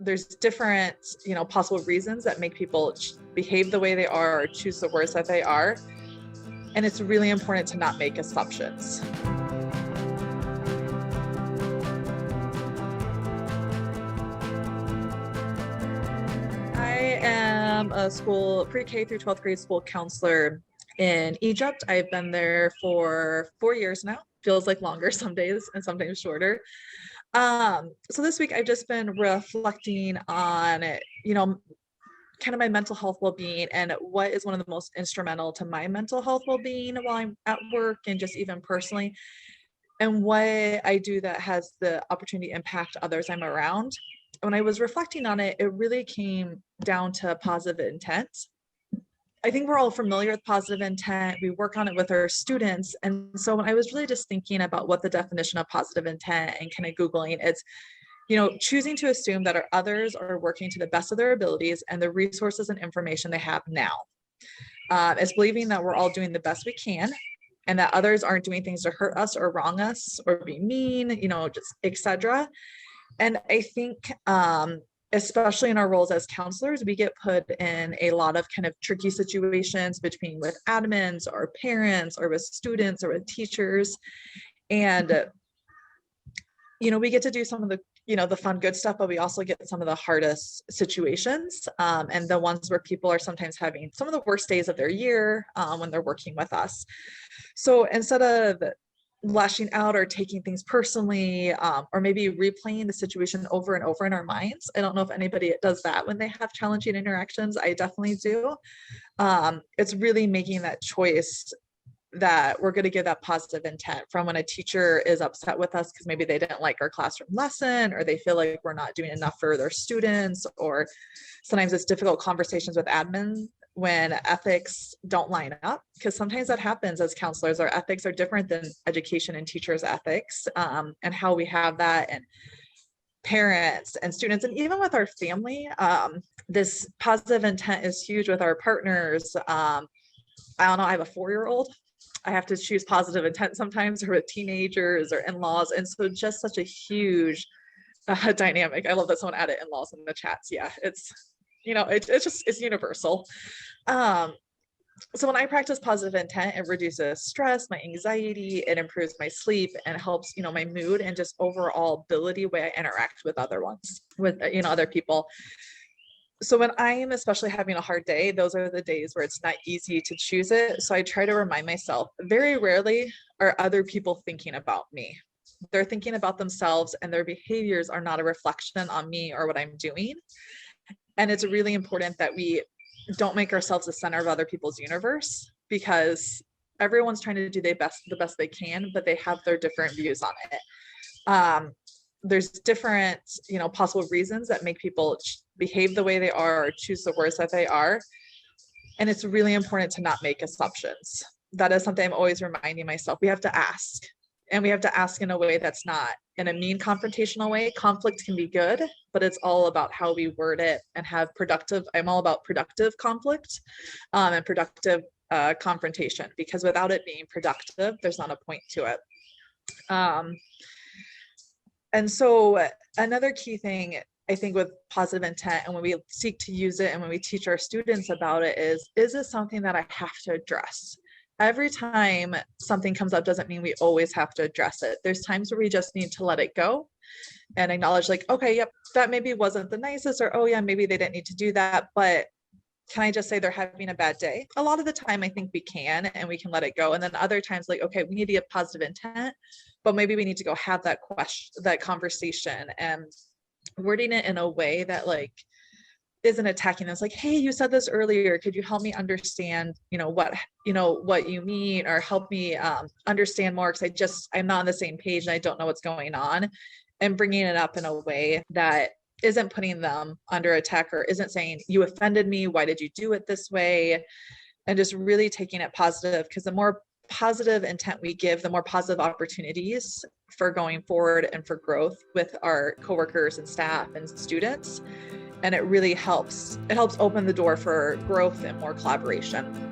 there's different, possible reasons that make people behave the way they are or choose the words that they are. And it's really important to not make assumptions. I am a pre-K through 12th grade school counselor in Egypt. I've been there for 4 years now. Feels like longer some days and sometimes shorter. So this week I've just been reflecting on, kind of my mental health well-being and what is one of the most instrumental to my mental health well-being while I'm at work and just even personally, and what I do that has the opportunity to impact others I'm around. When I was reflecting on it, it really came down to positive intent. I think we're all familiar with positive intent. We work on it with our students. And so when I was really just thinking about what the definition of positive intent and kind of Googling, it's, choosing to assume that our others are working to the best of their abilities and the resources and information they have now. It's believing that we're all doing the best we can and that others aren't doing things to hurt us or wrong us or be mean, just etc. And I think, especially in our roles as counselors, we get put in a lot of kind of tricky situations with admins or parents or with students or with teachers. And, we get to do some of the, the fun, good stuff, but we also get some of the hardest situations and the ones where people are sometimes having some of the worst days of their year when they're working with us. So instead of lashing out or taking things personally, or maybe replaying the situation over and over in our minds. I don't know if anybody does that when they have challenging interactions. I definitely do. It's really making that choice that we're going to give that positive intent from when a teacher is upset with us because maybe they didn't like our classroom lesson or they feel like we're not doing enough for their students, or sometimes it's difficult conversations with admin when ethics don't line up, because sometimes that happens as counselors. Our ethics are different than education and teachers' ethics, and how we have that, and parents and students, and even with our family. This positive intent is huge with our partners. I don't know, I have a 4-year-old. I have to choose positive intent sometimes, or with teenagers or in-laws. And so just such a huge dynamic. I love that someone added in-laws in the chats. Yeah, it's, it's universal. So when I practice positive intent, it reduces stress, my anxiety, it improves my sleep, and helps, my mood and just overall ability way I interact with other people. So when I am especially having a hard day, those are the days where it's not easy to choose it. So I try to remind myself, very rarely are other people thinking about me. They're thinking about themselves, and their behaviors are not a reflection on me or what I'm doing. And it's really important that we don't make ourselves the center of other people's universe, because everyone's trying to do the best they can, but they have their different views on it. There's different, possible reasons that make people behave the way they are or choose the words that they are. And it's really important to not make assumptions. That is something I'm always reminding myself. We have to ask, and we have to ask in a way that's not in a mean confrontational way. Conflict can be good, but it's all about how we word it and have productive. I'm all about productive conflict and productive confrontation, because without it being productive, there's not a point to it. And so another key thing, I think, with positive intent, and when we seek to use it and when we teach our students about it, is this something that I have to address? Every time something comes up doesn't mean we always have to address it. There's times where we just need to let it go and acknowledge, like, okay, yep, that maybe wasn't the nicest, or, oh yeah, maybe they didn't need to do that, but can I just say they're having a bad day? A lot of the time I think we can, and we can let it go. And then other times, like, okay, we need to get positive intent, but maybe we need to go have that conversation, and wording it in a way that, like, isn't attacking us. Like, hey, you said this earlier, could you help me understand, what you mean, or help me understand more, because I'm not on the same page and I don't know what's going on. And bringing it up in a way that isn't putting them under attack, or isn't saying, you offended me, why did you do it this way? And just really taking it positive, because the more positive intent we give, the more positive opportunities for going forward and for growth with our coworkers and staff and students. And it really helps. It helps open the door for growth and more collaboration.